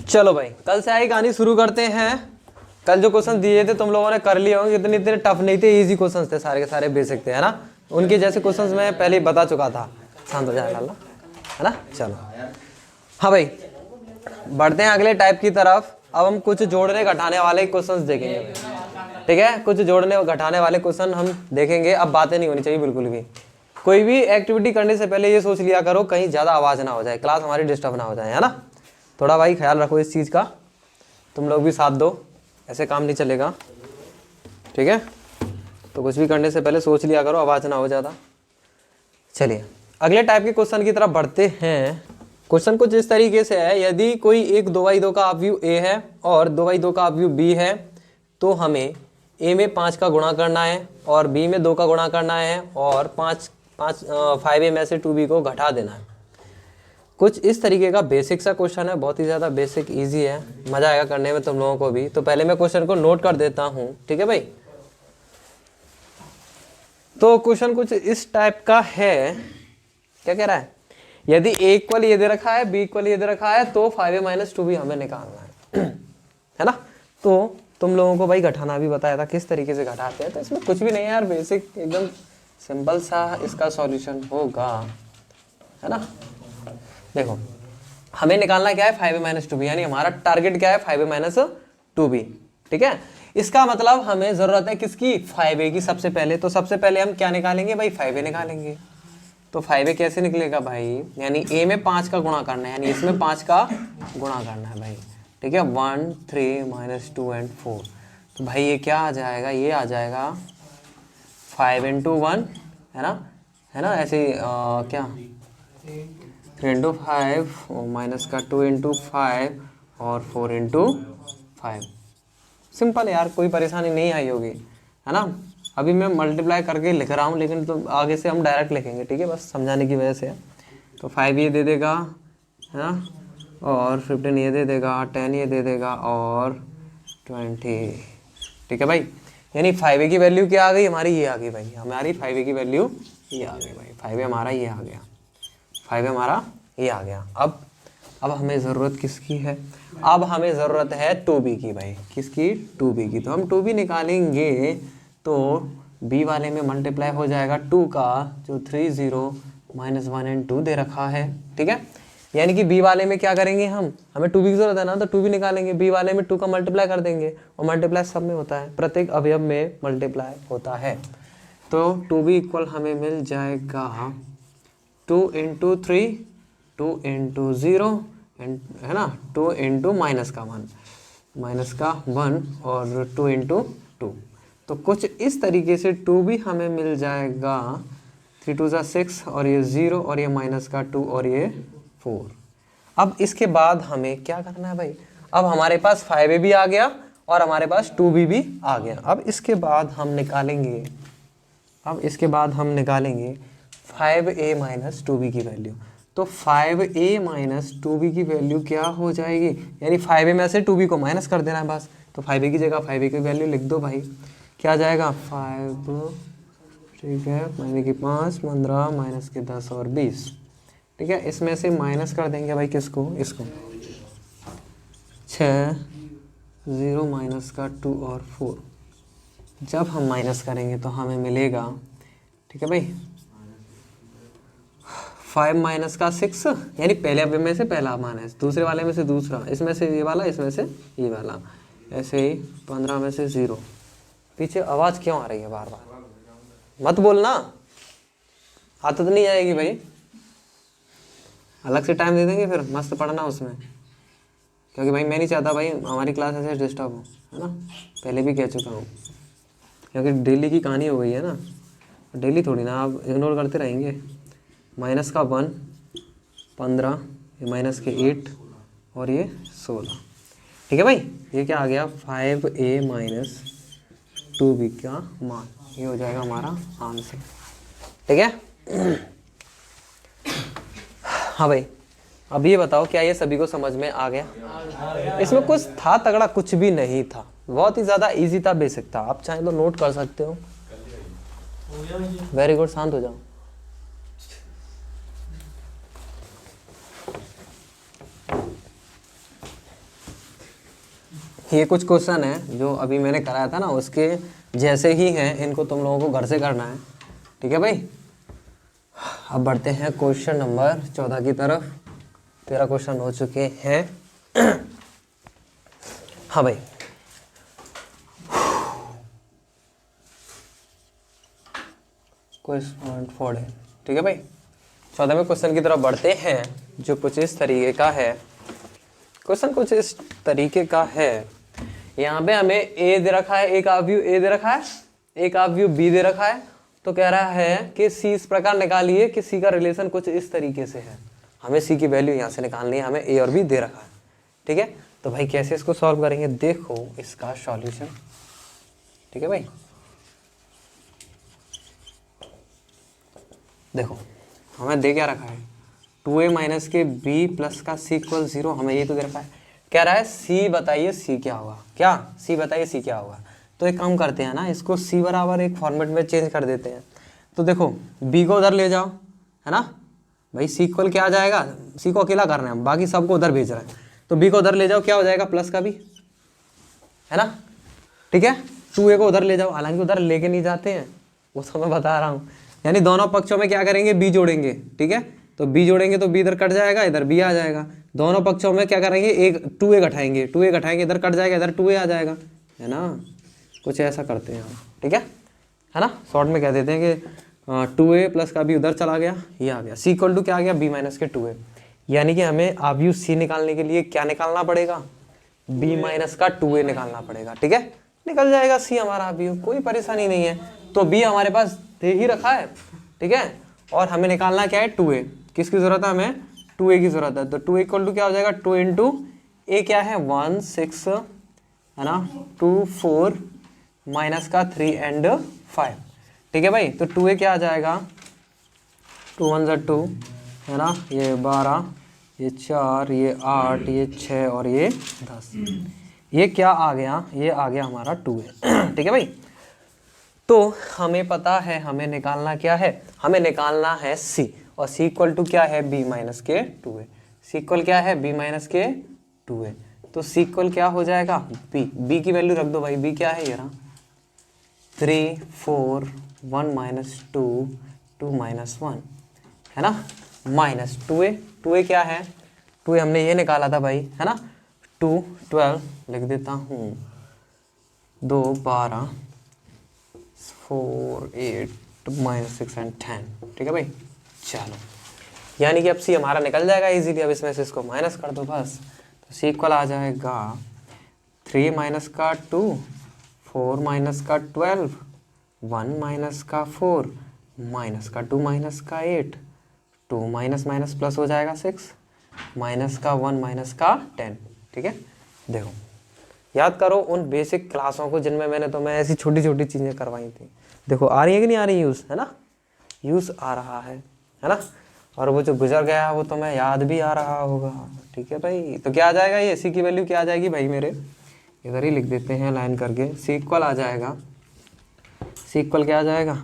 चलो भाई, कल से आई कहानी शुरू करते हैं। कल जो क्वेश्चन दिए थे तुम लोगों ने कर लिए होंगे, इतने इतने टफ नहीं थे, इजी क्वेश्चन थे, सारे के सारे बेसिक थे, है ना। उनके जैसे क्वेश्चंस मैं पहले ही बता चुका था। शांत हो जाए लाला, है ना। चलो हाँ भाई, बढ़ते हैं अगले टाइप की तरफ। अब हम कुछ जोड़ने घटाने वाले क्वेश्चंस देखेंगे भाई, ठीक है। कुछ जोड़ने घटाने वाले क्वेश्चन हम देखेंगे। अब बातें नहीं होनी चाहिए बिल्कुल भी। कोई भी एक्टिविटी करने से पहले ये सोच लिया करो कहीं ज़्यादा आवाज़ ना हो जाए, क्लास हमारी डिस्टर्ब ना हो जाए, है ना। थोड़ा भाई ख्याल रखो इस चीज़ का, तुम लोग भी साथ दो, ऐसे काम नहीं चलेगा, ठीक है। तो कुछ भी करने से पहले सोच लिया करो, आवाज़ ना हो ज़्यादा। चलिए अगले टाइप के क्वेश्चन की तरफ बढ़ते हैं। क्वेश्चन कुछ इस तरीके से है, यदि कोई एक 2/2 का अपव्यू a है और 2/2 का अपव्यू b है, तो हमें a में 5 का गुणा करना है और b में 2 का गुणा करना है और 5a में से 2b को घटा देना है। कुछ इस तरीके का बेसिक सा क्वेश्चन है, बहुत ही ज़्यादा बेसिक इजी है, मज़ा आएगा करने में तुम लोगों को भी। तो पहले मैं क्वेश्चन को नोट कर देता हूँ, ठीक है भाई। तो क्वेश्चन कुछ इस टाइप का है, क्या कह रहा है, यदि a इक्वल ये दे रखा है, b इक्वल ये दे रखा है, तो 5a - 2b हमें निकालना है ना। तो तुम लोगों को भाई घटाना भी बताया था, किस तरीके से घटाते हैं। तो इसमें कुछ भी नहीं है यार, बेसिक एकदम सिंपल सा इसका सॉल्यूशन होगा, है ना। देखो हमें निकालना क्या है, 5a - 2b, यानी हमारा टारगेट क्या है, 5a - 2b, ठीक है। इसका मतलब हमें जरूरत है किसकी, 5a की। सबसे पहले तो सबसे पहले हम क्या निकालेंगे भाई, 5a निकालेंगे। तो 5a कैसे निकलेगा भाई, यानी a में 5 का गुणा करना है, यानी इसमें 5 का गुणा करना है भाई, ठीक है। 1 3 - 2 and 4, तो भाई ये क्या आ जाएगा, ये आ जाएगा 5 × 1, है ना, ऐसे क्या 3 × 5 माइनस का 2 × 5 और 4 × 5। सिंपल है यार, कोई परेशानी नहीं आई होगी, है ना। अभी मैं मल्टीप्लाई करके लिख रहा हूँ, लेकिन तो आगे से हम डायरेक्ट लिखेंगे, ठीक है, बस समझाने की वजह से। तो 5 ये दे देगा, है ना, और 15 ये दे देगा, 10 ये दे देगा और 20, ठीक है भाई। यानी 5a की वैल्यू क्या आ गई हमारी, ये आ गई भाई, हमारी 5a की वैल्यू ये आ गई भाई। 5a हमारा ये आ गया, 5a हमारा ये आ गया। अब हमें ज़रूरत किसकी है, अब हमें ज़रूरत है 2b की भाई, किसकी, 2b की। तो हम 2b निकालेंगे, तो b वाले में मल्टीप्लाई हो जाएगा 2 का, जो 3 0 - 1 and 2 दे रखा है, ठीक है। यानी कि b वाले में क्या करेंगे हम, हमें 2b की ज़रूरत है ना, तो 2b निकालेंगे, b वाले में 2 का मल्टीप्लाई कर देंगे, और मल्टीप्लाई सब में होता है, प्रत्येक अवयव में मल्टीप्लाई होता है। तो 2b इक्वल हमें मिल जाएगा 2 × 3 2 × 0 है ना, 2 × माइनस का 1 और 2 × 2। तो कुछ इस तरीके से 2b हमें मिल जाएगा, 3 2 6 और ये 0 और ये माइनस का 2 और ये 4। अब इसके बाद हमें क्या करना है भाई, अब हमारे पास 5a भी आ गया और हमारे पास 2b भी आ गया। अब इसके बाद हम निकालेंगे 5a - 2b की वैल्यू। तो 5a - 2b की वैल्यू क्या हो जाएगी, यानी 5a में से 2b को माइनस कर देना है बस। तो 5a की जगह 5a की वैल्यू लिख दो भाई, क्या जाएगा 5, ठीक है, यानी कि 5 15 माइनस के 10 और 20, ठीक है। इसमें से माइनस कर देंगे भाई किसको, इसको 6 0 माइनस का 2 और 4। जब हम माइनस करेंगे तो हमें मिलेगा, ठीक है भाई, 5 माइनस का 6, यानी पहले अवयव में से पहला माइनस, दूसरे वाले में से दूसरा, इसमें से ये वाला, इसमें से ये वाला, ऐसे ही 15 में से 0। पीछे आवाज़ क्यों आ रही है बार बार, मत बोलना, आदत नहीं आएगी भाई। अलग से टाइम दे देंगे फिर मस्त पढ़ना उसमें, क्योंकि भाई मैं नहीं चाहता भाई हमारी क्लास ऐसे डिस्टर्ब हो, है ना। पहले भी कह चुका हूँ, क्योंकि डेली की कहानी हो गई है ना, डेली थोड़ी ना आप इग्नोर करते रहेंगे। माइनस का 1 15, ये माइनस के 8 और ये 16, ठीक है भाई। ये क्या आ गया, 5a - 2b का मान, ये हो जाएगा हमारा आंसर, ठीक है। हाँ भाई, अब ये बताओ क्या ये सभी को समझ में आ गया। इसमें कुछ था तगड़ा, कुछ भी नहीं था, बहुत ही ज़्यादा इजी था, बेसिक था। आप चाहें तो नोट कर सकते हो। वेरी गुड, शांत हो जाओ। ये कुछ क्वेश्चन है जो अभी मैंने कराया था ना, उसके जैसे ही हैं, इनको तुम लोगों को घर से करना है, ठीक है भाई। अब बढ़ते हैं क्वेश्चन नंबर 14 की तरफ। 13 क्वेश्चन हो चुके हैं। हाँ भाई, क्वेश्चन 4, ठीक है भाई। 14वें क्वेश्चन की तरफ बढ़ते हैं, जो कुछ इस तरीके का है। क्वेश्चन कुछ इस तरीके का है। यहाँ पे हमें ए दे रखा है, एक अवयव ए दे रखा है, एक अवयव बी दे रखा है। तो कह रहा है कि सी इस प्रकार निकालिए कि सी का रिलेशन कुछ इस तरीके से है। हमें सी की वैल्यू यहाँ से निकालनी है, हमें ए और बी दे रखा है, ठीक है। तो भाई कैसे इसको सॉल्व करेंगे, देखो इसका सॉल्यूशन, ठीक है भाई। देखो हमें दे क्या रखा है, 2a माइनस के b प्लस का c इक्वल 0, हमें ये तो दे रखा है। कह रहा है c बताइए c क्या होगा, क्या c बताइए c क्या होगा। तो एक काम करते हैं ना, इसको c बराबर एक फॉर्मेट में चेंज कर देते हैं। तो देखो b को उधर ले जाओ, है ना भाई, c इक्वल क्या आ जाएगा, c को अकेला करना है, बाकी सबको उधर भेज रहा है। तो b को उधर ले जाओ, क्या हो जाएगा, प्लस का b, है ना, ठीक है। 2a को उधर ले जाओ, हालांकि उधर लेके नहीं जाते हैं, वो तो मैं बता रहा हूँ। यानी दोनों पक्षों में क्या करेंगे, b जोड़ेंगे, ठीक है। तो b जोड़ेंगे तो b इधर कट जाएगा, इधर b आ जाएगा। दोनों पक्षों में क्या करेंगे, एक 2a घटाएंगे, 2a घटाएंगे, इधर कट जाएगा, इधर 2a आ जाएगा, है ना। कुछ ऐसा करते हैं हम, ठीक है ना। शॉर्ट में कह देते हैं कि 2a प्लस का b उधर चला गया, ये आ गया। c इक्वल टू क्या आ गया, b माइनस के 2a। यानी कि हमें अवयव c निकालने के लिए क्या निकालना पड़ेगा, b माइनस का 2a निकालना पड़ेगा, ठीक है। निकल जाएगा c हमारा अवयव, कोई परेशानी नहीं है। तो b हमारे पास दे ही रखा है, ठीक है। और हमें निकालना क्या है, 2a। किसकी जरूरत है, हमें 2a की जरूरत है। तो 2 इक्वल टू क्या हो जाएगा, 2 इंटू a क्या है 1 6, है ना, 2 4 माइनस का 3 एंड 5, ठीक है भाई। तो 2a क्या आ जाएगा, 2 1 2, है ना, ये 12, ये 4, ये 8, ये 6 और ये 10। ये क्या आ गया, ये आ गया हमारा 2a, ठीक है भाई। तो हमें पता है हमें निकालना क्या है, हमें निकालना है c, और c इक्वल टू क्या है, b माइनस के 2a। c इक्वल क्या है, b माइनस के 2a। तो c इक्वल क्या हो जाएगा, b की वैल्यू रख दो भाई, b क्या है, ये रहा 3 4 1 माइनस 2 2 माइनस 1, है ना, माइनस 2a क्या है, 2a हमने ये निकाला था भाई, है ना। 2 12 लिख देता हूँ, 2 12 4 8 माइनस 6 एंड 10, ठीक है भाई। चलो यानी कि अब c हमारा निकल जाएगा इजीली। अब इसमें से इसको माइनस कर दो बस। तो c इक्वल आ जाएगा 3 माइनस का 2, 4 माइनस का 12, 1 माइनस का 4, माइनस का 2 माइनस का 8, 2 माइनस माइनस प्लस हो जाएगा 6, माइनस का 1 माइनस का 10, ठीक है। देखो याद करो उन बेसिक क्लासों को जिनमें मैंने तुम्हें ऐसी छोटी छोटी चीज़ें करवाई थी। देखो आ रही है कि नहीं आ रही यूज़, है ना, यूज़ आ रहा है ना। और वो जो गुजर गया वो तुम्हें याद भी आ रहा होगा, ठीक है भाई। तो क्या आ जाएगा, ये सी की वैल्यू क्या आ जाएगी भाई मेरे, इधर ही लिख देते हैं लाइन करके। सी इक्वल आ जाएगा, सी इक्वल क्या आ जाएगा,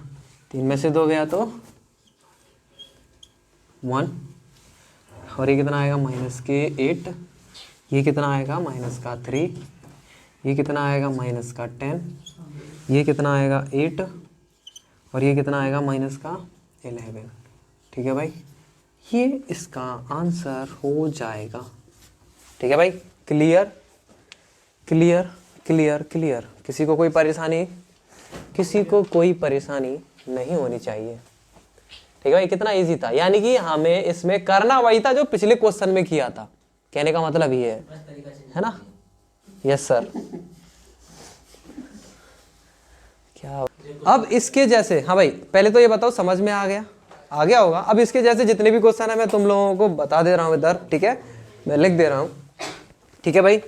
3 में से 2 गया तो 1, और ये कितना आएगा, माइनस के 8, ये कितना आएगा, माइनस का 3, ये कितना आएगा, माइनस का 10, ये कितना आएगा 8, और ये कितना आएगा, माइनस का 11, ठीक है भाई। ये इसका आंसर हो जाएगा, ठीक है भाई। क्लियर क्लियर क्लियर क्लियर, किसी को कोई परेशानी, किसी को कोई परेशानी नहीं होनी चाहिए, ठीक है भाई। कितना इजी था, यानी कि हमें इसमें करना वही था जो पिछले क्वेश्चन में किया था। कहने का मतलब ये है ना। Yes sir. क्या अब इसके जैसे, हाँ भाई पहले तो ये बताओ समझ में आ गया होगा। अब इसके जैसे जितने भी क्वेश्चन है मैं तुम लोगों को बता दे रहा हूँ इधर, ठीक है, मैं लिख दे रहा हूँ, ठीक है भाई।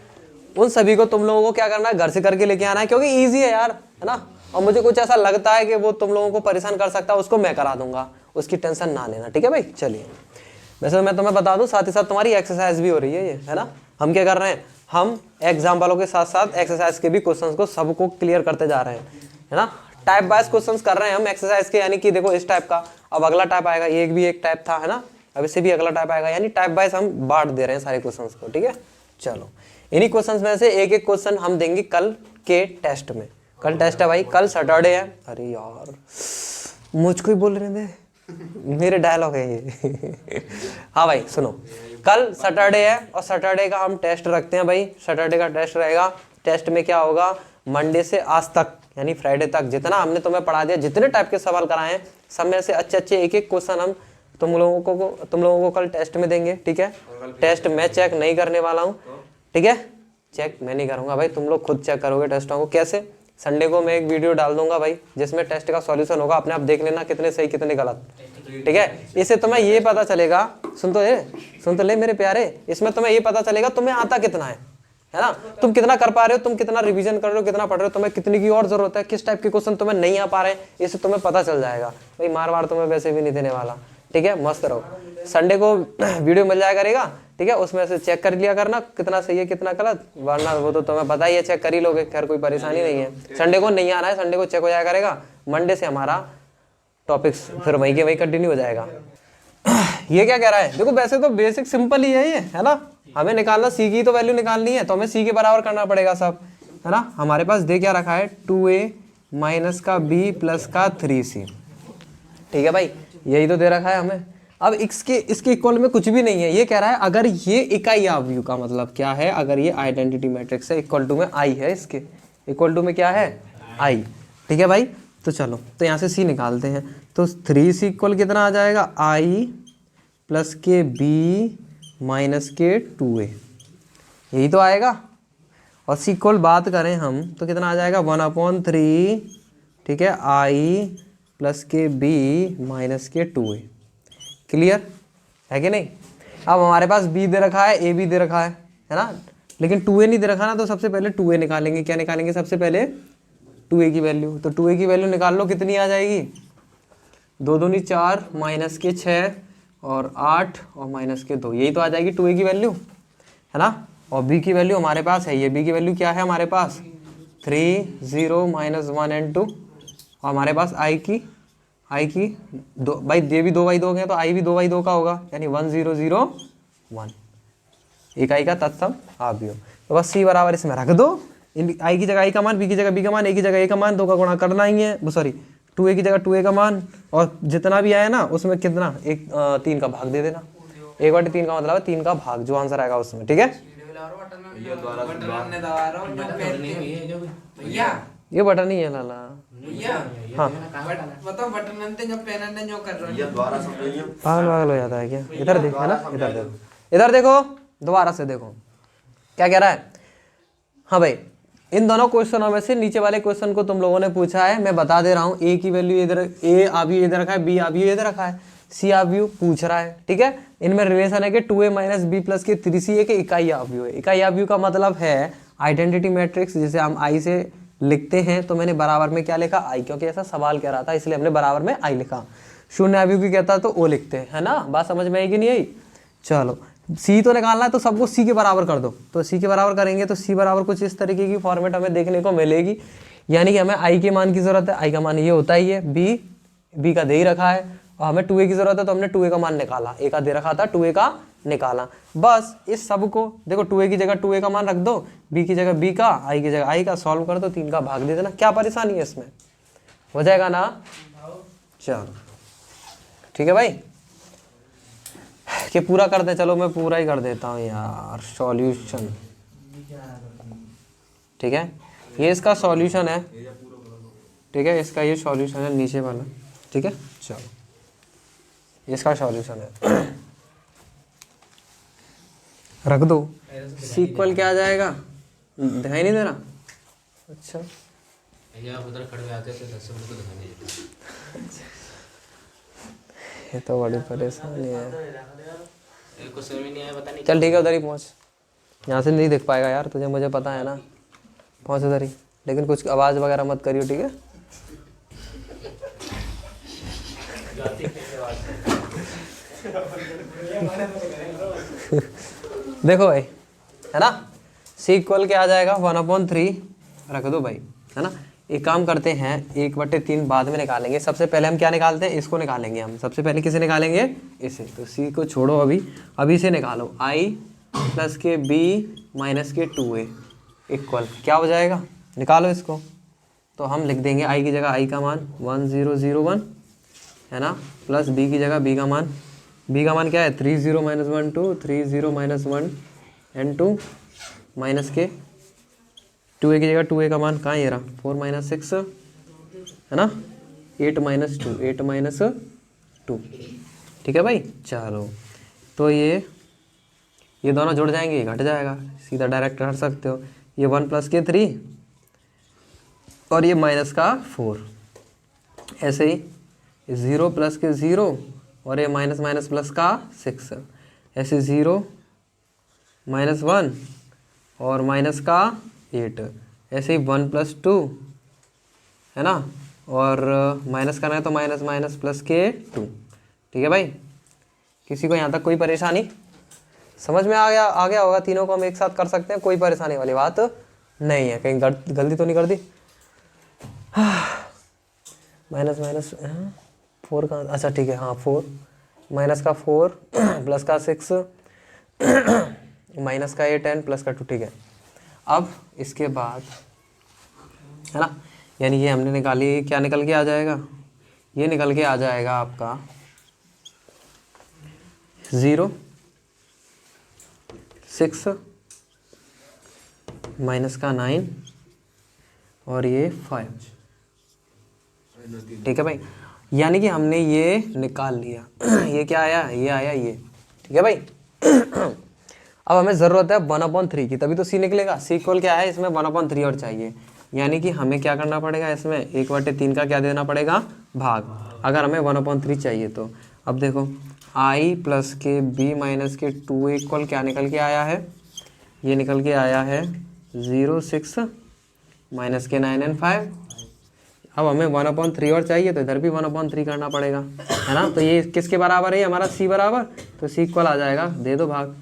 उन सभी को तुम लोगों को क्या करना है, घर से करके लेके आना है, क्योंकि ईजी है यार, है ना। और मुझे कुछ ऐसा लगता है कि वो तुम लोगों को परेशान कर सकता है, उसको मैं करा दूंगा, उसकी टेंशन ना लेना, ठीक है भाई। चलिए वैसे मैं तुम्हें बता दूं, साथ ही साथ तुम्हारी एक्सरसाइज भी हो रही है ये, है ना। हम क्या कर रहे हैं, हम एग्जाम वालों के साथ साथ एक्सरसाइज के भी क्वेश्चंस को सबको क्लियर करते जा रहे हैं, है ना। टाइप वाइज क्वेश्चंस कर रहे हैं हम एक्सरसाइज के, यानी कि देखो इस टाइप का अब अगला टाइप आएगा, ये भी एक टाइप था, है ना, अब इससे भी अगला टाइप आएगा, यानी टाइप वाइज हम बांट दे रहे हैं सारे क्वेश्चंस को, ठीक है। चलो इन्हीं क्वेश्चंस में से एक एक क्वेश्चन हम देंगे कल के टेस्ट में। कल टेस्ट है भाई, कल सैटरडे है। अरे यार मुझको ही बोल रहे थे, मेरे डायलॉग है ये। हाँ भाई सुनो, कल सैटरडे है और सैटरडे का हम टेस्ट रखते हैं भाई। सैटरडे का टेस्ट रहेगा। टेस्ट में क्या होगा, मंडे से आज तक यानी फ्राइडे तक जितना हमने तुम्हें पढ़ा दिया, जितने टाइप के सवाल कराए हैं, सब में से अच्छे अच्छे एक एक क्वेश्चन हम तुम लोगों को कल टेस्ट में देंगे। ठीक है, टेस्ट मैं चेक नहीं करने वाला हूँ। ठीक है, चेक मैं नहीं करूँगा भाई, तुम लोग खुद चेक करोगे टेस्टों को। कैसे, संडे को मैं एक वीडियो डाल दूंगा भाई जिसमें टेस्ट का सॉल्यूशन होगा, अपने आप देख लेना कितने सही कितने गलत। ठीक है, इससे तुम्हें ये पता चलेगा, सुन तो ले मेरे प्यारे, इसमें तुम्हें ये पता चलेगा तुम्हें आता कितना है ना, तुम कितना कर पा रहे हो, तुम कितना रिवीजन कर रहे हो, कितना पढ़ रहे हो, तुम्हें कितनी की और जरूरत है, किस टाइप के क्वेश्चन तुम्हें नहीं आ पा रहे हैं, इससे तुम्हें पता चल जाएगा भाई। मार तुम्हें वैसे भी नहीं देने वाला। ठीक है, मस्त रहो। संडे को वीडियो मिल जाया करेगा। ठीक है, उसमें से चेक कर लिया करना कितना सही है कितना गलत, वरना वो तो तुम्हें पता ही है, चेक कर ही लोगे। खैर कोई परेशानी नहीं है। संडे को नहीं आना है, संडे को चेक हो जाया करेगा। मंडे से हमारा टॉपिक्स फिर वहीं के वहीं कंटिन्यू हो जाएगा। ये क्या कह रहा है, देखो वैसे तो बेसिक सिंपल ही है ये, है ना। हमें निकालना सी की तो वैल्यू निकालनी है, तो हमें सी के बराबर करना पड़ेगा सब, है ना। हमारे पास दे क्या रखा है, 2a माइनस का b प्लस का 3c। ठीक है भाई, यही तो दे रखा है हमें। अब इसके इक्वल में कुछ भी नहीं है। ये कह रहा है अगर ये इकाई आव्यूह का मतलब क्या है, अगर ये आइडेंटिटी मैट्रिक्स है, इक्वल टू में आई है, इसके इक्वल टू में क्या है, आई। ठीक है भाई, तो चलो तो यहाँ से सी निकालते हैं। तो 3c इक्वल कितना आ जाएगा, आई प्लस के b माइनस के 2a, यही तो आएगा। और सी इक्वल बात करें हम तो कितना आ जाएगा, 1/3। ठीक है, आई प्लस के b माइनस के 2a। क्लियर है कि नहीं। अब हमारे पास b दे रखा है, a भी दे रखा है ना, लेकिन 2a नहीं दे रखा ना, तो सबसे पहले 2a निकालेंगे। क्या निकालेंगे सबसे पहले, 2a की वैल्यू। तो 2a की वैल्यू निकाल लो, कितनी आ जाएगी, 2 दूनी 4 माइनस के 6 और 8 और माइनस के 2, यही तो आ जाएगी 2a की वैल्यू, है ना। और b की वैल्यू हमारे पास है, ये b की वैल्यू क्या है हमारे पास, 3 0 माइनस 1 एंड 2। और हमारे पास i की 2 भाई, ये भी 2/2 है तो i भी 2/2 का होगा, यानी 1 0 0 1, इकाई का तत्सम आव्यूह। तो बस c बराबर इसमें रख दो, इन i की जगह i का मान, b की जगह b का मान, a की जगह a का मान, 2 का गुणा करना ही है, सॉरी 2a की जगह 2a का मान, और जितना भी आया ना उसमें कितना 3 का भाग दे देना। 1/3 का मतलब है 3 का भाग, जो आंसर आएगा उसमें। ठीक है, ये बटन ही है लाला। हाँ पागल हो जाता है क्या। इधर देखो, है ना, इधर देखो, दोबारा से देखो क्या कह रहा है। हाँ भाई, इन दोनों क्वेश्चनों में से नीचे वाले क्वेश्चन को तुम लोगों ने पूछा है, मैं बता दे रहा हूँ। ए की वैल्यू इधर, ए आव्यूह इधर रखा है, बी आव्यूह इधर रखा है, सी आव्यूह पूछ रहा है। ठीक है, इनमें रिलेशन है कि 2a माइनस b प्लस के 3c के इकाई आव्यूह है। इकाई आव्यूह का मतलब है आइडेंटिटी मैट्रिक्स, जिसे हम आई से लिखते हैं। तो मैंने बराबर में क्या लिखा, आई, क्योंकि ऐसा सवाल कह रहा था इसलिए हमने बराबर में आई लिखा। शून्य आव्यूह की कहता तो ओ लिखते हैं, है ना। बात समझ में आई कि नहीं आई। चलो सी तो निकालना है, तो सबको सी के बराबर कर दो। तो सी के बराबर करेंगे तो सी बराबर कुछ इस तरीके की फॉर्मेट हमें देखने को मिलेगी, यानी कि हमें आई के मान की जरूरत है। आई का मान ये होता ही है, बी का दे ही रखा है, और हमें 2a की जरूरत है, तो हमने 2a का मान निकाला। ए का दे रखा था, 2a का निकाला। बस इस सब को देखो, 2a की जगह 2a का मान रख दो, b की जगह b का, i की जगह i का, सॉल्व कर दो, 3 का भाग दे देना। क्या परेशानी है इसमें, हो जाएगा ना। चलो ठीक है भाई, कि पूरा कर दे। चलो मैं पूरा ही कर देता हूँ यार, सॉल्यूशन। ठीक है, ये इसका सॉल्यूशन है। ठीक है, इसका ये सॉल्यूशन है नीचे वाला। ठीक है, चलो इसका सॉल्यूशन है, रख दो। सीक्वल क्या आ जाएगा, दिखाई नहीं दे रहा। अच्छा ये तो बड़ी परेशानी है। चल ठीक है, उधर ही पहुँच, यहाँ से नहीं देख पाएगा यार तुझे, मुझे पता है ना। पहुँच उधर ही, लेकिन कुछ आवाज़ वगैरह मत करियो, ठीक है। देखो भाई, है ना, सी इक्वल क्या आ जाएगा, 1/3 रख दो भाई, है ना। एक काम करते हैं, 1/3 बाद में निकालेंगे। सबसे पहले हम क्या निकालते हैं, इसको निकालेंगे हम। सबसे पहले किसे निकालेंगे, इसे। तो सी को छोड़ो, अभी इसे निकालो, i प्लस के b माइनस के 2a इक्वल क्या हो जाएगा, निकालो इसको। तो हम लिख देंगे i की जगह i का मान 1001 है ना, प्लस b की जगह b का मान क्या है 30 माइनस 1 2 30 माइनस 1 एंड 2 माइनस के 2a की जगह 2a का मान कहाँ है ये रहा 4 माइनस 6 है ना, 8 माइनस 2 8 माइनस 2, ठीक है भाई। चलो तो ये दोनों जुड़ जाएंगे, घट जाएगा, सीधा डायरेक्ट हट सकते हो। ये 1 प्लस के 3 और ये माइनस का 4, ऐसे ही 0 प्लस के 0 और ये माइनस माइनस प्लस का 6, ऐसे 0 माइनस 1 और माइनस का 8, ऐसे ही 1 प्लस 2 है ना, और माइनस करना है तो माइनस माइनस प्लस के 2, ठीक है भाई। किसी को यहाँ तक कोई परेशानी समझ में आ गया होगा, तीनों को हम एक साथ कर सकते हैं, कोई परेशानी वाली बात नहीं है, कहीं गलती तो नहीं कर दी। माइनस माइनस 4 का, अच्छा ठीक है, हाँ 4 माइनस का 4 प्लस का 6 माइनस का 8 एंड प्लस का 2, ठीक है। अब इसके बाद है ना, यानी ये हमने निकाली, क्या निकल के आ जाएगा, ये निकल के आ जाएगा आपका 0 6 माइनस का 9 और ये 5, ठीक है भाई। यानी कि हमने ये निकाल लिया ये क्या आया, ये आया ये, ठीक है भाई। अब हमें ज़रूरत है 1/3 की, तभी तो c निकलेगा। c इक्वल क्या है, इसमें 1/3 और चाहिए, यानी कि हमें क्या करना पड़ेगा, इसमें 1/3 का क्या देना पड़ेगा, भाग, अगर हमें 1/3 चाहिए तो। अब देखो i प्लस के b माइनस के 2 इक्वल क्या निकल के आया है, ये निकल के आया है 0 6 माइनस के 9 एंड 5। अब हमें 1/3 और चाहिए तो इधर भी 1/3 करना पड़ेगा, है ना। तो ये किसके बराबर है, हमारा c बराबर, तो c इक्वल आ जाएगा, दे दो भाग।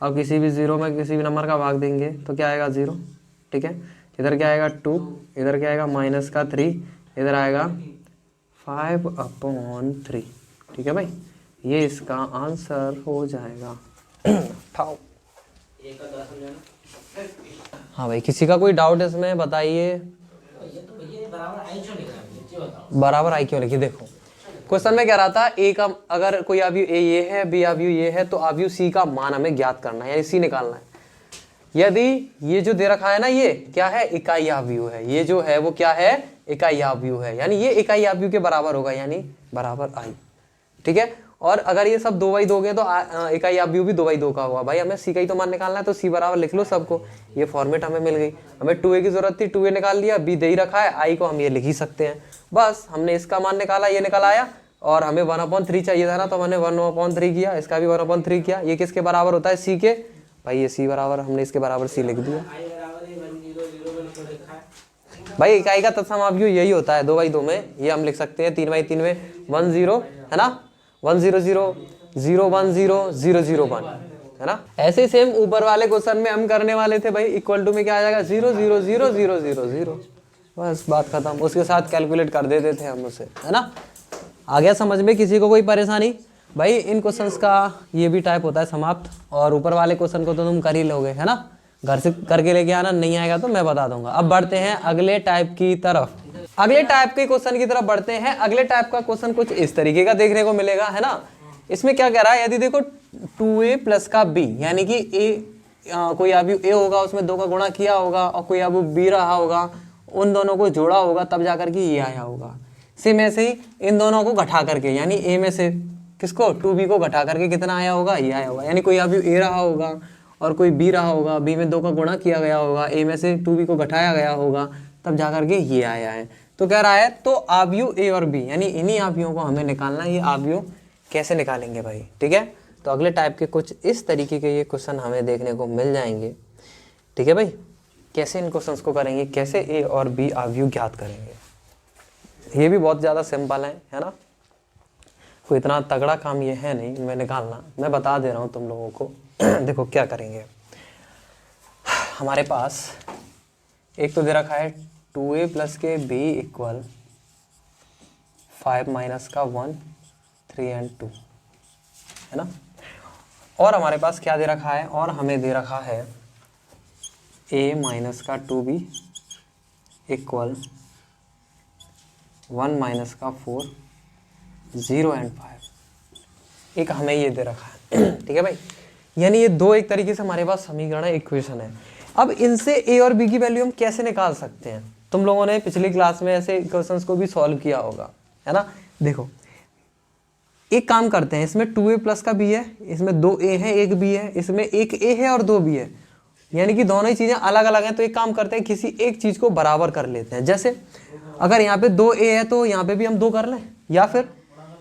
अब किसी भी 0 में किसी भी नंबर का भाग देंगे तो क्या आएगा 0, ठीक है। इधर क्या आएगा 2, इधर क्या आएगा माइनस का 3, इधर आएगा 5/3, ठीक है भाई। ये इसका आंसर हो जाएगा। हाँ भाई, किसी का कोई डाउट इसमें बताइए। बराबर आई क्यों लिखी, देखो क्वेश्चन में क्या रहा था, ए का अगर कोई अवयव ए ये है, बी अवयव ये है, तो अवयव सी का मान हमें ज्ञात करना है, यानी सी निकालना है। यदि ये जो दे रखा है ना, ये क्या है, इकाई अवयव है, ये जो है वो क्या है, इकाई अवयव है, यानी ये इकाई अवयव के बराबर होगा, यानी बराबर आई, ठीक है। और अगर ये सब 2/2 दोगे तो इकाई अवयव भी 2/2 का होगा। भाई हमें सी का ही तो मान निकालना है, तो सी बराबर लिख लो सबको, ये फॉर्मेट हमें मिल गई। हमें 2a की जरूरत थी, 2a निकाल लिया, b दे ही रखा है, आई को हम ये लिख ही सकते हैं, बस हमने इसका मान निकाला, ये निकल आया। और हमें 1/3 चाहिए था ना, तो मैंने 1/3 किया, इसका भी 1/3 किया। ये किसके बराबर होता है, सी के, भाई ये सी बराबर, हमने इसके बराबर सी लिख दिया। भाई इकाई का तत्सम अवयव यही होता है 2/2 में, ये हम लिख सकते हैं 3/3 में 1 0 है ना, 1 0 0 0 1 0 0 0 1 है ना। ऐसे सेम ऊपर वाले क्वेश्चन में हम करने वाले थे भाई, इक्वल टू में क्या आ जाएगा 0 0 0 0 0 0, बस बात खत्म। उसके साथ कैलकुलेट कर देते थे हम उसे, है ना। आ गया समझ में, किसी को कोई परेशानी। भाई इन क्वेश्चंस का ये भी टाइप होता है समाप्त, और ऊपर वाले क्वेश्चन को तो तुम कर ही लोगे, है ना, घर से करके लेके आना, नहीं आएगा तो मैं बता दूंगा। अब बढ़ते हैं अगले टाइप की तरफ, अगले टाइप के क्वेश्चन की तरफ बढ़ते हैं। अगले टाइप का क्वेश्चन कुछ इस तरीके का देखने को मिलेगा, है ना। इसमें क्या कह रहा है, यदि देखो 2a प्लस का b, यानी कि कोई अवयव a होगा, उसमें 2 का गुणा किया होगा, और कोई अवयव b रहा होगा, उन दोनों को जोड़ा होगा, तब जाकर के ये आया होगा। सेम ऐसे ही इन दोनों को घटा करके, यानी a में से किसको 2b को घटा करके कितना आया होगा, ये आया होगा। यानी कोई अवयव a रहा होगा और कोई b रहा होगा, b में 2 का गुणा किया गया होगा, a में से 2b को घटाया गया होगा, तब जाकर के ये आया है। तो कह रहा है तो अवयव a और b, यानी इन्हीं अवयवों को हमें निकालना है। ये अवयव कैसे निकालेंगे भाई, ठीक है। तो अगले टाइप के कुछ इस तरीके के ये क्वेश्चन हमें देखने को मिल जाएंगे, ठीक है भाई। कैसे इन क्वेश्चंस को करेंगे, कैसे a और b अवयव ज्ञात करेंगे, ये भी बहुत ज़्यादा सिंपल है ना। कोई इतना तगड़ा काम ये है नहीं मैं निकालना, मैं बता दे रहा हूँ तुम लोगों को। देखो क्या करेंगे, हमारे पास एक तो दे रखा है 2a प्लस के b इक्वल 5 माइनस का 1 3 एंड 2, है ना। और हमारे पास क्या दे रखा है, और हमें दे रखा है ए माइनस का 2b इक्वल 1 माइनस का 4, 0 एंड 5। एक हमें ये दे रखा है ठीक है भाई। यानी ये दो एक तरीके से हमारे पास समीकरण है, इक्वेशन है। अब इनसे ए और बी की वैल्यू हम कैसे निकाल सकते हैं? तुम लोगों ने पिछली क्लास में ऐसे इक्वेशंस को भी सॉल्व किया होगा, है ना। देखो एक काम करते हैं, इसमें 2a प्लस का b है, इसमें 2a है 1 b है, इसमें 1 a है और 2 b है, यानी कि दोनों ही चीज़ें अलग अलग हैं। तो एक काम करते हैं, किसी एक चीज़ को बराबर कर लेते हैं। जैसे अगर यहाँ पे 2a है तो यहाँ पे भी हम 2 कर लें, या फिर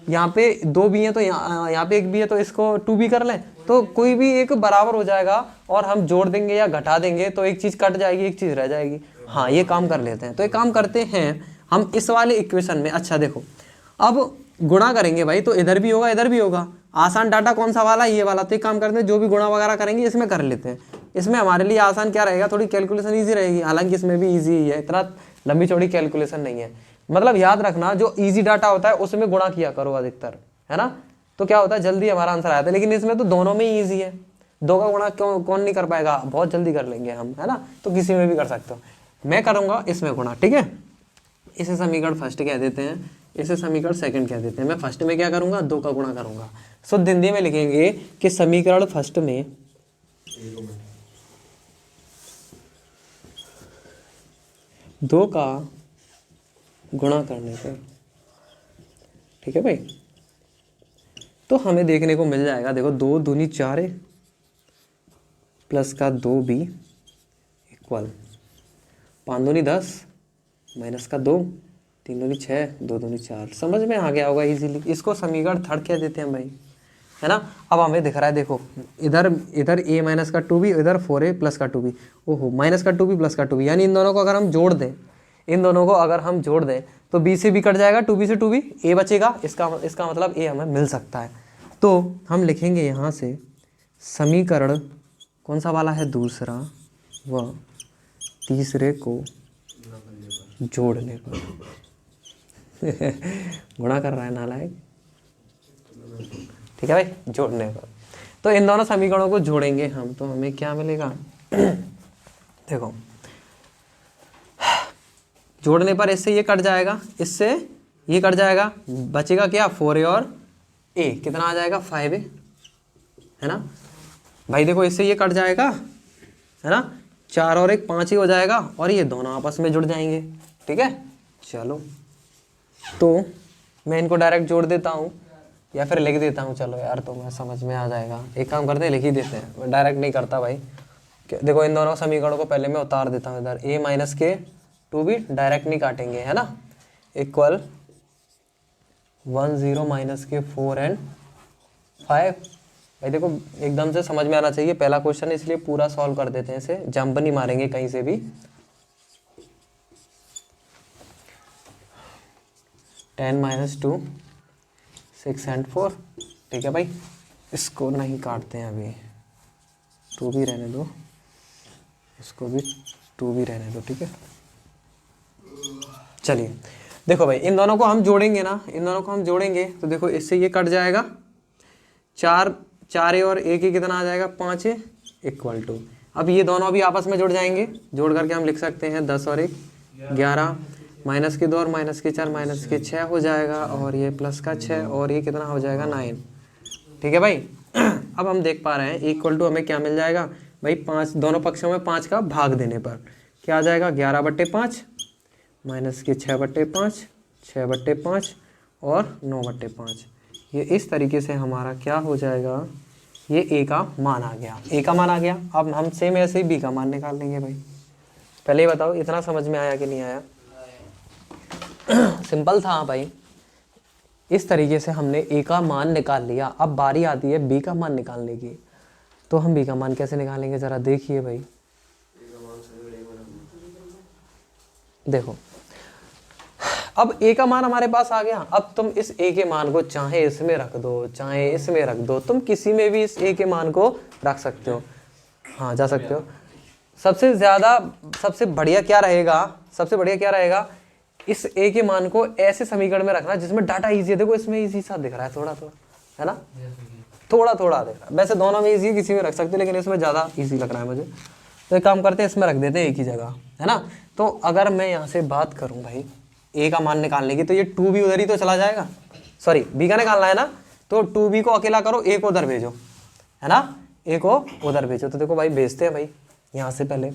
यहाँ पे 2 b है तो यहाँ पे 1 b है तो इसको 2b कर लें। तो कोई भी एक बराबर हो जाएगा और हम जोड़ देंगे या घटा देंगे तो एक चीज़ कट जाएगी, एक चीज़ रह जाएगी। हाँ ये काम कर लेते हैं। तो एक काम करते हैं हम इस वाले इक्वेशन में, अच्छा देखो अब गुणा करेंगे भाई, तो इधर भी होगा इधर भी होगा। आसान डाटा कौन सा वाला? ये वाला। तो एक काम करते हैं, जो भी गुणा वगैरह करेंगे इसमें कर लेते हैं। इसमें हमारे लिए आसान क्या रहेगा, थोड़ी कैलकुलेशन ईजी रहेगी। हालांकि इसमें भी ईजी ही है, इतना लंबी चौड़ी कैलकुलेशन नहीं है। मतलब याद रखना, जो ईजी डाटा होता है उसमें गुणा किया करो अधिकतर, है ना। तो क्या होता है, जल्दी हमारा आंसर आता है। लेकिन इसमें तो दोनों में ही ईजी है, 2 का गुणा कौन नहीं कर पाएगा, बहुत जल्दी कर लेंगे हम, है ना। तो किसी में भी कर सकते हो। मैं करूँगा इसमें गुणा, ठीक है। इसे समीकरण फर्स्ट कह देते हैं, इसे समीकरण सेकंड कह देते हैं। मैं फर्स्ट में क्या करूंगा, 2 का गुणा करूंगा। शुद्ध हिंदी में लिखेंगे कि समीकरण फर्स्ट में 2 का गुणा करने पर, ठीक है भाई, तो हमें देखने को मिल जाएगा, देखो 2 दूनी 4 है प्लस का 2b इक्वल 5 दूनी 10 माइनस का 2, 3 दूनी 6, 2 दूनी 4। समझ में आ गया होगा इजीली। इसको समीकरण थर्ड कह देते हैं भाई, है ना। अब हमें दिख रहा है, देखो इधर a माइनस का 2b, इधर 4a प्लस का 2b। ओहो, माइनस का 2b प्लस का 2b, यानी इन दोनों को अगर हम जोड़ दें, इन दोनों को अगर हम जोड़ दें तो b से b कट जाएगा, 2b से 2b, a बचेगा। इसका मतलब a हमें मिल सकता है। तो हम लिखेंगे यहाँ से समीकरण कौन सा वाला है, दूसरा व तीसरे को जोड़ने पर गुणा कर रहा है नालायक, ठीक है भाई, जोड़ने पर। तो इन दोनों समीकरणों को जोड़ेंगे हम, तो हमें क्या मिलेगा देखो जोड़ने पर इससे ये कट जाएगा, इससे ये कट जाएगा, बचेगा क्या, 4a और a, कितना आ जाएगा 5a, है ना भाई। देखो इससे ये कट जाएगा, है ना, 4 और 1 5 ही हो जाएगा, और ये दोनों आपस में जुड़ जाएंगे, ठीक है। चलो तो मैं इनको डायरेक्ट जोड़ देता हूँ या फिर लिख देता हूँ, चलो यार तो मैं समझ में आ जाएगा। एक काम करते हैं, लिख ही देते हैं, मैं डायरेक्ट नहीं करता भाई। देखो इन दोनों समीकरणों को पहले मैं उतार देता हूँ इधर, a माइनस के 2b डायरेक्ट नहीं काटेंगे, है ना, इक्वल 1 0 माइनस के 4 एंड 5। भाई देखो एकदम से समझ में आना चाहिए, पहला क्वेश्चन है इसलिए पूरा सॉल्व कर देते हैं, इसे जंप नहीं मारेंगे कहीं से भी। 10 माइनस 2 6 एंड 4, ठीक है भाई। इसको नहीं काटते हैं अभी, 2 भी रहने दो, इसको भी 2 भी रहने दो, ठीक है। चलिए देखो भाई, इन दोनों को हम जोड़ेंगे ना, इन दोनों को हम जोड़ेंगे तो देखो इससे ये कट जाएगा, 4a और a के कितना आ जाएगा, 5a इक्वल टू, अब ये दोनों अभी आपस में जुड़ जाएंगे, जोड़ करके हम लिख सकते हैं 10 और 1 11, माइनस के 2 और माइनस के 4 माइनस के 6 हो जाएगा, और ये प्लस का 6 और ये कितना हो जाएगा 9, ठीक है भाई। अब हम देख पा रहे हैं इक्वल टू हमें क्या मिल जाएगा भाई, 5 दोनों पक्षों में 5 का भाग देने पर क्या आ जाएगा, 11/5 माइनस के 6/5 6/5 और 9/5। ये इस तरीके से हमारा क्या हो जाएगा, ये a का मान आ गया, a का मान आ गया। अब हम सेम ऐसे ही b का मान निकाल लेंगे भाई। पहले ही बताओ इतना समझ में आया कि नहीं आया? सिंपल था भाई। इस तरीके से हमने a का मान निकाल लिया। अब बारी आती है b का मान निकालने की। तो हम b का मान कैसे निकालेंगे, जरा देखिए भाई। देखो अब a का मान हमारे पास आ गया। अब तुम इस a के मान को चाहे इसमें रख दो चाहे इसमें रख दो, तुम किसी में भी इस a के मान को रख सकते हो, हाँ जा सकते हो। सबसे बढ़िया क्या रहेगा, इस a के मान को ऐसे समीकरण में रखना जिसमें डाटा इजी है। देखो इसमें इजी सा दिख रहा है, थोड़ा है ना, थोड़ा दिख रहा है। वैसे दोनों में इजी है, किसी में रख सकते हो, लेकिन इसमें ज़्यादा इजी लग रहा है मुझे। तो एक काम करते हैं, इसमें रख देते हैं एक ही जगह, है ना। तो अगर मैं यहाँ से बात करूँ भाई ए का मान निकालने की, तो ये 2b उधर ही तो चला जाएगा, सॉरी b का निकालना है ना, तो 2b को अकेला करो, a को उधर भेजो, है ना, a को उधर भेजो। तो देखो भाई भेजते हैं भाई यहाँ से पहले,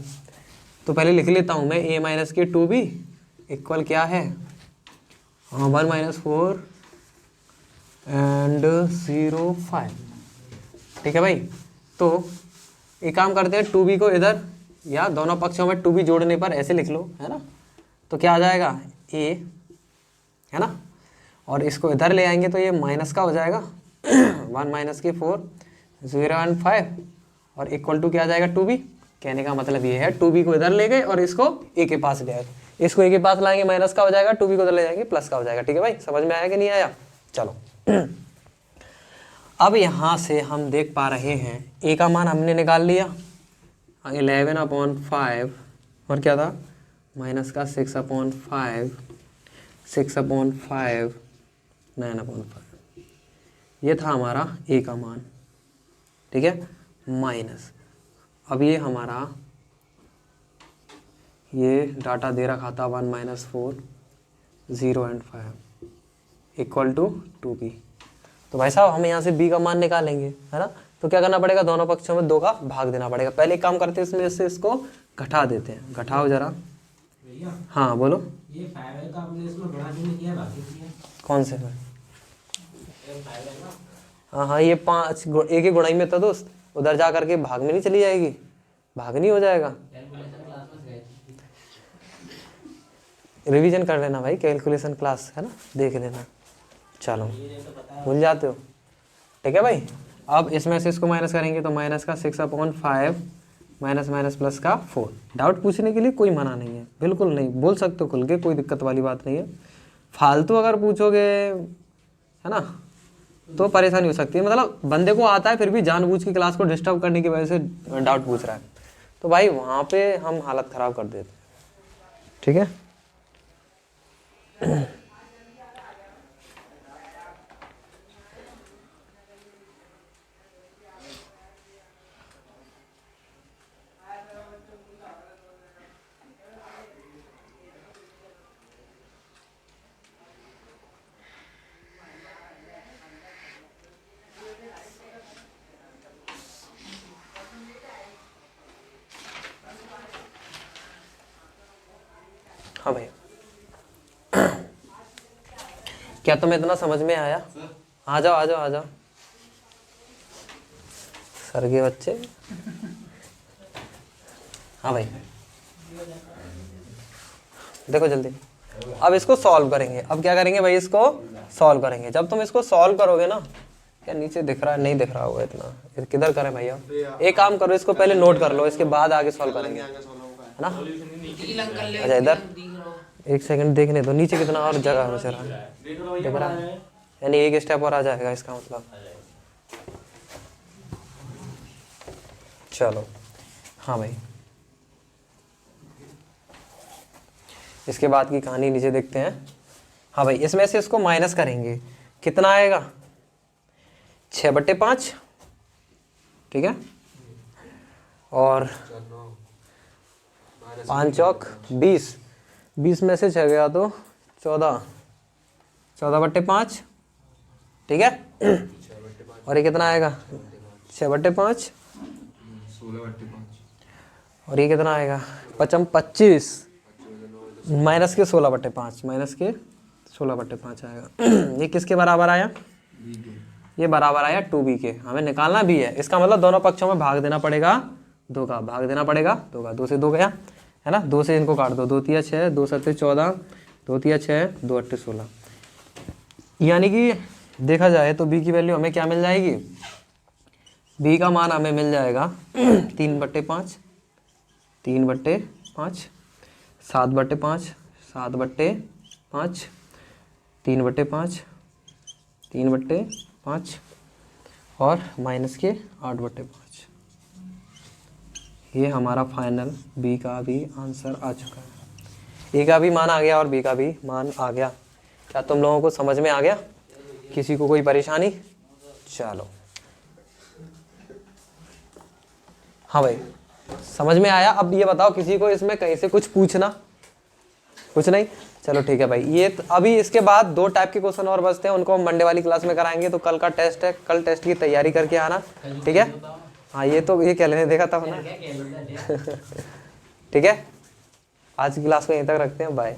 तो पहले लिख लेता हूँ मैं a माइनस के 2b इक्वल क्या है, 1 माइनस 4 एंड 0 5, ठीक है भाई। तो एक काम करते हैं, 2b को इधर या दोनों पक्षों में 2b जोड़ने पर ऐसे लिख लो, है ना, तो क्या आ जाएगा a, है ना, और इसको इधर ले आएंगे तो ये माइनस का हो जाएगा 1 माइनस के 4 0 एंड 5 और इक्वल टू क्या आ जाएगा 2b। कहने का मतलब ये है 2b को इधर ले गए और इसको a के पास ले आए, इसको a के पास लाएंगे माइनस का हो जाएगा, 2b को इधर ले जाएंगे प्लस का हो जाएगा, ठीक है भाई, समझ में आया कि नहीं आया। चलो अब यहाँ से हम देख पा रहे हैं a का मान हमने निकाल लिया 11/5 और क्या था माइनस का 6/5 6/5 9/5, ये था हमारा a का मान, ठीक है, माइनस। अब ये हमारा ये डाटा दे रखा था 1 minus 4 0 and 5 equal to 2b। तो भाई साहब हम यहाँ से b का मान निकालेंगे, है ना, तो क्या करना पड़ेगा, दोनों पक्षों में 2 का भाग देना पड़ेगा। पहले एक काम करते हैं, इसमें से इसको घटा देते हैं, घटाओ जरा। हाँ बोलो। ये 5 है तो आपने इसमें बढ़ा क्यों नहीं किया, बाकी किया कौन से में? 5 है ना। हाँ हाँ, ये 5 एक ही गुणाई में था दोस्त, उधर जा करके भाग में नहीं चली जाएगी, भाग नहीं हो जाएगा। कैलकुलेशन क्लास में गए रिवीजन कर लेना भाई, कैलकुलेशन क्लास है ना, देख लेना। चलो भूल जाते हो, ठीक है भाई। अब इसमें से इसको माइनस करेंगे तो माइनस का 6/5 माइनस माइनस प्लस का 4। डाउट पूछने के लिए कोई मना नहीं है, बिल्कुल नहीं, बोल सकते हो खुल के, कोई दिक्कत वाली बात नहीं है। फालतू अगर पूछोगे, है ना, तो परेशानी हो सकती है। मतलब बंदे को आता है फिर भी जानबूझ के क्लास को डिस्टर्ब करने की वजह से डाउट पूछ रहा है, तो भाई वहाँ पे हम हालत ख़राब कर देते हैं, ठीक है। हाँ भाई, क्या तुम्हें इतना समझ में आया? आ जाओ आ जाओ आ जाओ सर के बच्चे। हाँ भाई देखो जल्दी, अब इसको सॉल्व करेंगे। अब क्या करेंगे भाई, इसको सॉल्व करेंगे। जब तुम इसको सॉल्व करोगे ना, क्या नीचे दिख रहा है, नहीं दिख रहा होगा इतना, किधर करें भैया, एक काम करो, इसको पहले नोट कर लो, इसके बाद आगे सॉल्व करेंगे, है ना। अच्छा इधर एक सेकंड देखने दो, नीचे कितना और जगह है बेचारा, दिख रहा है, यानी एक स्टेप और आ जाएगा इसका मतलब। चलो हाँ भाई, इसके बाद की कहानी नीचे देखते हैं। हाँ भाई, इसमें से इसको माइनस करेंगे, कितना आएगा 6/5, ठीक है, और 5 चौक 20, 20 में से 6 गया तो 14, 14/5, ठीक है। और ये कितना आएगा 6/5, 16/5 और ये कितना आएगा 25 माइनस के 16/5, माइनस के 16/5 आएगा। ये किसके बराबर आया, ये बराबर आया 2b के। हमें निकालना भी है, इसका मतलब दोनों पक्षों में भाग देना पड़ेगा 2 का, भाग देना पड़ेगा 2 का। 2 से 2 गया, है ना, 2 से इनको काट दो, 2 तिया 6, 2 7 14, 2 तिया 6, 2 8 16। यानी कि देखा जाए तो b की वैल्यू हमें क्या मिल जाएगी, b का मान हमें मिल जाएगा 3/5, 3/5, 7/5, 7/5, 3/5, 3/5 और माइनस के 8/5। ये हमारा फाइनल बी का भी आंसर आ चुका है। ए का भी मान आ गया और बी का भी मान आ गया। क्या तुम लोगों को समझ में आ गया? किसी को कोई परेशानी? चलो हाँ भाई, समझ में आया? अब ये बताओ किसी को इसमें कहीं से कुछ पूछना? कुछ नहीं? चलो ठीक है भाई। ये अभी इसके बाद 2 टाइप के क्वेश्चन और बचते हैं, उनको हम मंडे वाली क्लास में कराएंगे। तो कल का टेस्ट है, कल टेस्ट की तैयारी करके आना, ठीक है? हाँ ये तो ये क्या लेने देखा था ना। क्या कहना है? ठीक है, आज की क्लास को यहीं तक रखते हैं, बाय।